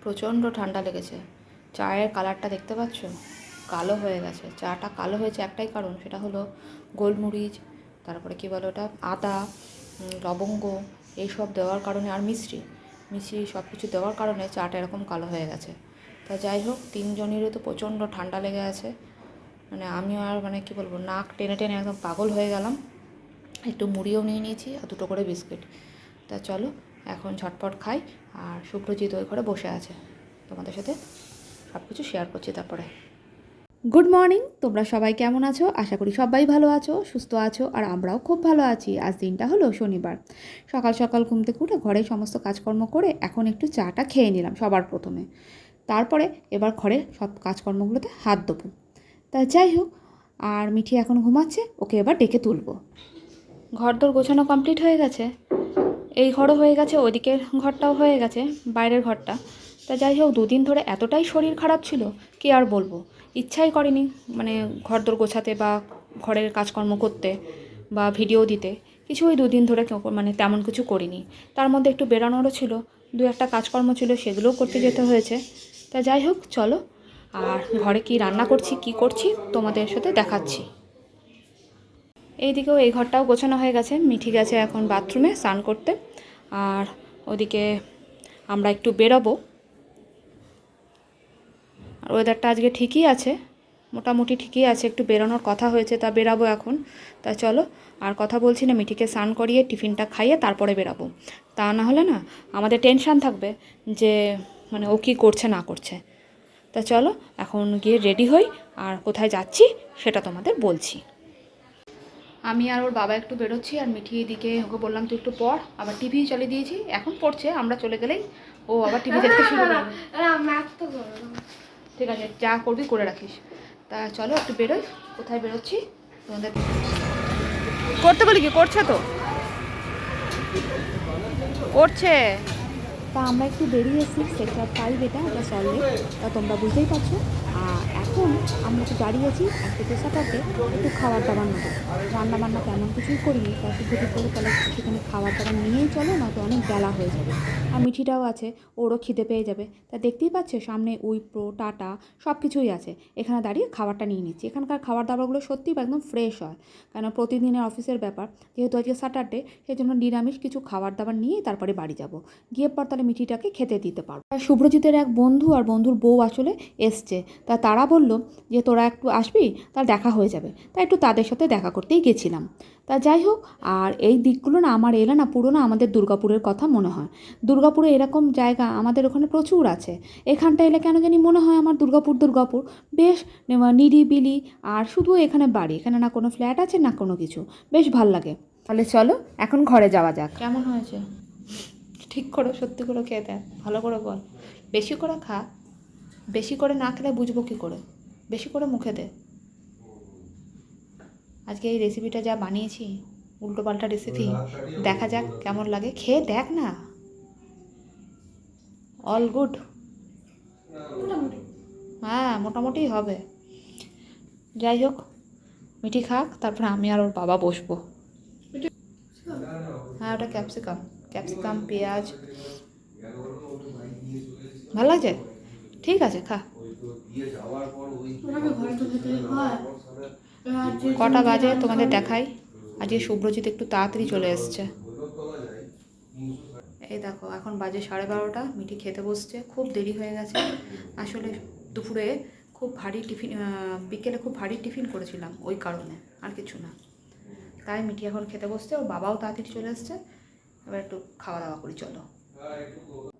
প্রচণ্ড ঠান্ডা লেগেছে। চায়ের কালারটা দেখতে পাচ্ছ, কালো হয়ে গেছে। চাটা কালো হয়েছে একটাই কারণ, সেটা হলো গোলমরিচ, তারপরে কী বলো ওটা, আদা, লবঙ্গ এইসব দেওয়ার কারণে, আর মিশ্রি মিশ্রি সব কিছু দেওয়ার কারণে চাটা এরকম কালো হয়ে গেছে। তা যাই হোক, তিনজনেরই তো প্রচণ্ড ঠান্ডা লেগে আছে। মানে আমিও আর কী বলবো, নাক টেনে টেনে একদম পাগল হয়ে গেলাম। একটু মুড়িও নিয়ে নিয়েছি আর দুটো করে বিস্কিট। তা চলো এখন ঝটপট খাই। আর শুভ্রজিৎ ওই ঘরে বসে আছে, তোমাদের সাথে সব কিছু শেয়ার করছি তারপরে। গুড মর্নিং, তোমরা সবাই কেমন আছো? আশা করি সবাই ভালো আছো, সুস্থ আছো, আর আমরাও খুব ভালো আছি। আজ দিনটা হলো শনিবার। সকাল সকাল ঘুম থেকে উঠে ঘরে সমস্ত কাজকর্ম করে এখন একটু চাটা খেয়ে নিলাম সবার প্রথমে। তারপরে এবার ঘরে সব কাজকর্মগুলোতে হাত দেবো। তা যাই হোক, আর মিঠি এখন ঘুমাচ্ছে, ওকে এবার ডেকে তুলবো। ঘরদোর গোছানো কমপ্লিট হয়ে গেছে, এই ঘরও হয়ে গেছে, ওইদিকের ঘরটাও হয়ে গেছে, বাইরের ঘরটা। তা যাই হোক, দুদিন ধরে এতটাই শরীর খারাপ ছিল, কি আর বলবো, ইচ্ছাই করেনি ঘরদোর গোছাতে বা ঘরের কাজকর্ম করতে বা ভিডিও দিতে। কিছুই দুদিন ধরে তেমন কিছু করিনি। তার মধ্যে একটু বেরানোরও ছিল, দু একটা কাজকর্ম ছিল, সেগুলোও করতে যেতে হয়েছে। তা যাই হোক চলো, আর ঘরে কি রান্না করছি কি করছি তোমাদের সাথে দেখাচ্ছি। এইদিকেও এই ঘরটাও গোছানো হয়ে গেছে, মিঠি গেছে এখন বাথরুমে স্নান করতে। আর ওদিকে আমরা একটু বেরোবো। আর ওয়েদারটা আজকে ঠিকই আছে, মোটামুটি ঠিকই আছে, একটু বেরোনোর কথা হয়েছে, তা বেরাবো এখন। তা চলো, আর কথা বলছি না, মিঠিকে স্নান করিয়ে টিফিনটা খাইয়ে তারপরে বেরাবো। তা না হলে না আমাদের টেনশান থাকবে যে ও কী করছে না করছে। তা চলো এখন গিয়ে রেডি হই, আর কোথায় যাচ্ছি সেটা তোমাদের বলছি। আমি আর ওর বাবা একটু বেরোচ্ছি, আর মিঠি এদিকে ওকে বললাম তুই একটু পড়, আবার টিভি চালিয়ে দিয়েছি, এখন পড়ছে, আমরা চলে গেলেই ও আবার টিভি দেখতে শুরু করবে। ঠিক আছে, যা করবি করে রাখিস। তা চলো একটু বেরোই, কোথায় বেরোচ্ছি তোমাদের করতে বলি। কি করছে? তো করছে। তা আমরা একটু বেরিয়ে এসেছি সেক্টর 5, এটা সল্টলেক। তা তোমরা বুঝতেই পারছো। এখন আমরা তো দাঁড়িয়েছি একদিকে স্যাটারডে, একটু খাবার দাবার নেবো। রান্নাবান্না তেমন কিছুই করিনি, তা শুধু করে তাহলে সেখানে খাবার দাবার নিয়েই চলো, না তো অনেক বেলা হয়ে যাবে। আর মিঠিটাও আছে, ওরও খিদে পেয়ে যাবে। তা দেখতেই পাচ্ছে সামনে উইপ্রো, টাটা সব কিছুই আছে। এখানে দাঁড়িয়ে খাবারটা নিয়ে নিচ্ছি। এখানকার খাবার দাবারগুলো সত্যিই একদম ফ্রেশ হয়, কেন প্রতিদিনের অফিসের ব্যাপার, যেহেতু আজকে স্যাটারডে, সেই জন্য নিরামিষ কিছু খাবার দাবার নিয়েই তারপরে বাড়ি যাব। গিয়ে পর তাহলে মিঠিটাকে খেতে দিতে পারবো। শুভ্রজিতের এক বন্ধু আর বন্ধুর বউ আসলে এসছে, তা তারা বলল যে তোরা একটু আসবি, তার দেখা হয়ে যাবে। তা একটু তাদের সাথে দেখা করতেই গেছিলাম। তা যাই হোক, আর এই দিকগুলো না আমার এলে না পুরো না আমাদের দুর্গাপুরের কথা মনে হয়। দুর্গাপুরে এরকম জায়গা আমাদের ওখানে প্রচুর আছে। এখানটা এলে কেন জানি মনে হয় আমার দুর্গাপুর বেশ নিরিবিলি, আর শুধু এখানে বাড়ি, এখানে না কোনো ফ্ল্যাট আছে না কোনো কিছু, বেশ ভাল লাগে। তাহলে চলো এখন ঘরে যাওয়া যাক। কেমন হয়েছে ঠিক করে, সত্যি করে খেয়ে দেখ, ভালো করে বল। বেশি করে খা, বেশি করে না খেলে বুঝবো কী করে, বেশি করে মুখে দে। আজকে এই রেসিপিটা যা বানিয়েছি, উল্টোপাল্টা রেসিপি, দেখা যাক কেমন লাগে, খেয়ে দেখ না। অল গুড, হ্যাঁ মোটামুটি হবে। যাই হোক, মিঠি খাক, তারপরে আমি আর ওর বাবা বসবো। হ্যাঁ ওটা ক্যাপসিকাম, ক্যাপসিকাম পেঁয়াজ, ভালো লাগছে, ঠিক আছে খা। কটা বাজে তোমাদের দেখাই। আজকে শুভ্রজিৎ একটু তাড়াতাড়ি চলে এসছে। এই দেখো এখন বাজে 12:30, মিঠি খেতে বসছে, খুব দেরি হয়ে গেছে। আসলে দুপুরে খুব ভারী টিফিন, বিকেলে খুব ভারী টিফিন করেছিলাম, ওই কারণে, আর কিছু না। তাই মিঠি এখন খেতে বসছে, ওর বাবাও তাড়াতাড়ি চলে এসছে। এবার একটু খাওয়া দাওয়া করি চলো।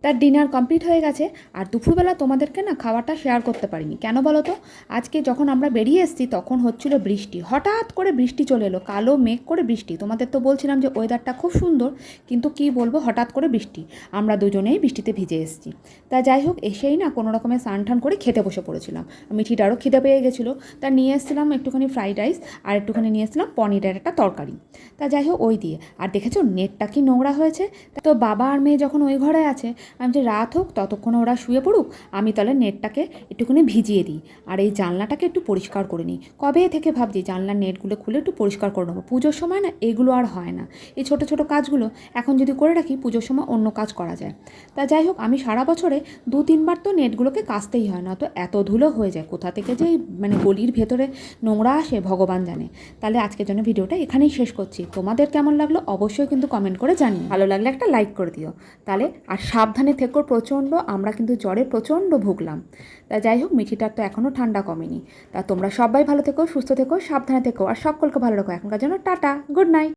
তার ডিনার কমপ্লিট হয়ে গেছে, আর দুপুরবেলা তোমাদেরকে না খাবারটা শেয়ার করতে পারিনি, কেন বলো তো? আজকে যখন আমরা বেরিয়ে এসেছি তখন হচ্ছিল বৃষ্টি, হঠাৎ করে বৃষ্টি চলে এলো, কালো মেঘ করে বৃষ্টি। তোমাদের তো বলছিলাম যে ওয়েদারটা খুব সুন্দর, কিন্তু কি বলবো, হঠাৎ করে বৃষ্টি, আমরা দুজনেই বৃষ্টিতে ভিজে এসেছি। তা যাই হোক, এসেই না কোনো রকমের স্নান টান করে খেতে বসে পড়েছিলাম। মিঠিটারও খিদে পেয়ে গেছিলো, তা নিয়ে এসেছিলাম একটুখানি ফ্রাইড রাইস, আর একটুখানি নিয়ে এসেছিলাম পনিরের একটা তরকারি। তা যাই হোক, ওই দিয়ে, আর দেখেছো নেটটা কি নোংরা হয়েছে। তো বাবা আর মেয়ে যখন ওই ঘরে আছে, আমি যে রাত হোক ততক্ষণে ওরা শুয়ে পড়ুক, আমি তাহলে নেটটাকে একটুখানি ভিজিয়ে দিই আর এই জানলাটাকে একটু পরিষ্কার করে নিই। কবে থেকে ভাবছি জানলার নেটগুলো খুলে একটু পরিষ্কার করে নেবো, পুজোর সময় না এগুলো আর হয় না। এই ছোটো ছোটো কাজগুলো এখন যদি করে রাখি পুজোর সময় অন্য কাজ করা যায়। তা যাই হোক, আমি সারা বছরে 2-3 বার তো নেটগুলোকে কাচতেই হয়, না তো এত ধুলো হয়ে যায়, কোথা থেকে যে মানে গলির ভেতরে নোংরা আসে ভগবান জানে। তাহলে আজকের জন্য ভিডিওটা এখানেই শেষ করছি। তোমাদের কেমন লাগলো অবশ্যই কিন্তু কমেন্ট করে জানিও, ভালো লাগলে একটা লাইক করে দিও। তাহলে আর সাবধানে থেকো প্রচণ্ড, আমরা কিন্তু জ্বরে প্রচণ্ড ভুগলাম। তা যাই হোক, মিঠিটার তো এখনও ঠান্ডা কমেনি। তা তোমরা সবাই ভালো থেকো, সুস্থ থেকো, সাবধানে থেকো আর সকলকে ভালো রাখো। এখনকার জন্য টাটা, গুড নাইট।